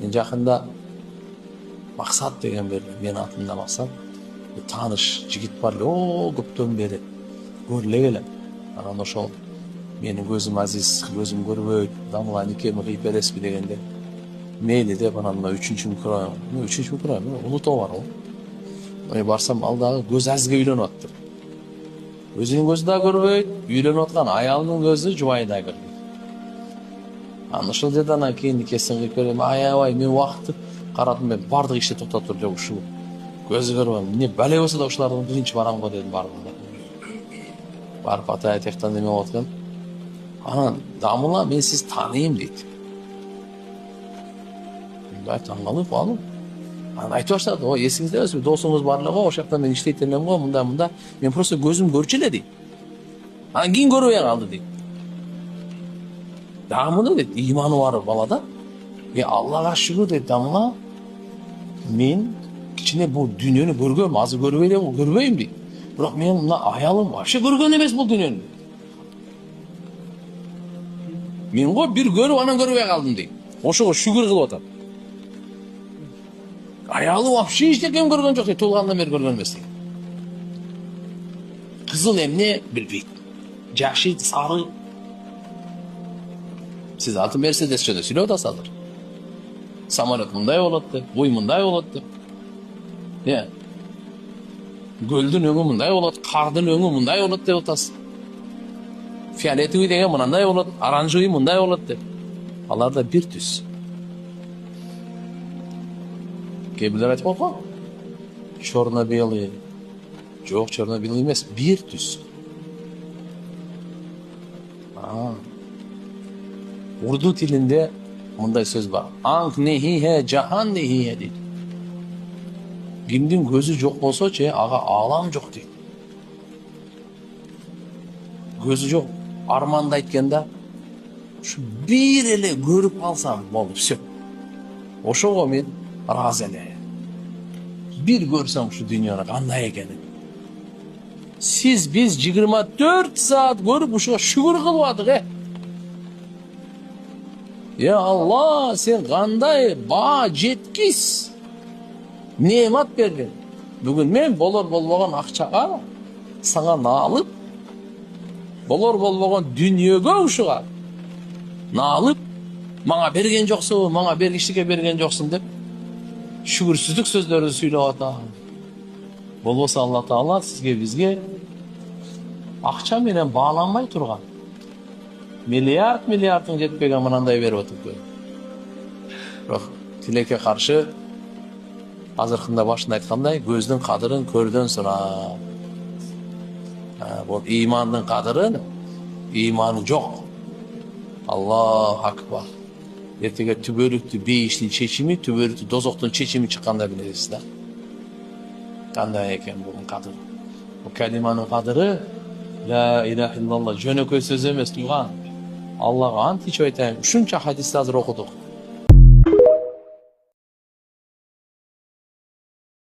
Мен жақында Мақсат деген берді, мен атымда Мақсат. Таныш жігіт бар, көптен бері көріле келем. Анан ошол менің көзім азиз, көзім көрбөйт, дамыла никеми кыйып бересизби дегенде мейли деп анан мына үчүнчү микро улутоо бар го. Барсам алдағы көз азизге үйлөнүп атыптыр. Өзүнүн көзү да көрбөйт, үйлөнүп аткан аялынын көзү жубайы да көрбөйт. Анан ошол жерде анан кийин никесин кыйып берем. Аябай мен убакытты карадым, мен бардык ишти токтотуп жок ушу көзү көрбөйм. Эмне бале болсо да ушулардын биринчи барам го дедим, бардым да. Барып ата айтактан неме болуп аткан. Анан дамыла мен сиз тааныйм дейт. Мындай таң калып алып. Анан айтып баштады, эсиңиздеби, досуңуз бар эле го, ошол жакта мен иштейт элем го, мында. Мен просто көзүм көрчү эле дейт. Анан кийин көрбөй калды дейт. Дамыла дейт, иманы бар бала да. Аллага шүгүр дейт, дамыла. Мен кичине бул дүйнөнү көргөм, азыр көрбөйм дейт. Бирок мен мына аялым вообще көргөн эмес бул дүйнөнү. Мен го бир көрүп анан көрбөй калдым дейт. Ошого шүгүр кылып атат. Аялы вообще эчтеке көргөн жок дейт, туулгандан бери көргөн эмес дейт. Кызыл эмне билбейт. Жашыйт, сары. Сиз аты Мерседес жөнүндө сүйлөп атасыз азыр. Самолет мындай болот деп, буй мындай болот деп. Гөлдүн өңү мындай болот, кардын өңү мындай болот деп атасыз. Фиолетовый деген мындай болот, оранжевый мындай болот деп. Алар да бир түс. Кээ бирлер айтып койгон. Черно-белый. Жок, черно-белый эмес, бир түс. Урду тилинде мындай сөз бар. Анг нехихе, жахан нехихе дейт. Кимдин көзү жок болсо, ага алам жок дейт. Көзү жок, арманды айтканда, ушу бир эле көрүп алсам болду, все. Ошого мен ыраазы эле. Бир көрсөм ушу дүйнөнү кандай экенин. Сиз биз 24 саат көрүп ушуга шүгүр кылып атык, Я Алла, сен кандай баа жеткис неемат берген. Бүгүн мен болор болбогон акчага сага наалып, болор болбогон дүйнөгө ушуга наалып, мага берген жоксуң, мага бергичтикке берген жоксуң деп шүгүрсүздүк сөздөрдү сүйлөп атам. Болбосо Алла Таала сизге бизге акча менен бааланбай турган. Миллиардын жетпеген мынандай берип атып. Бирок тилекке каршы азыркында башында айткандай, көздүн кадырын көрдөн сура. Бул имандын кадырын, иманы жок. Аллах акбар. Эртеге түбөлүктү бейиштин чечими, түбөлүктү дозоктун чечими чыкканда билесиз да. Кандай экен бул кадыр? Бул калиманын кадыры ла иляха иллаллах жөнөкөй сөз эмес, тууган. Аллага ант ичип айтайын, ушунча хадисти азыр окудук.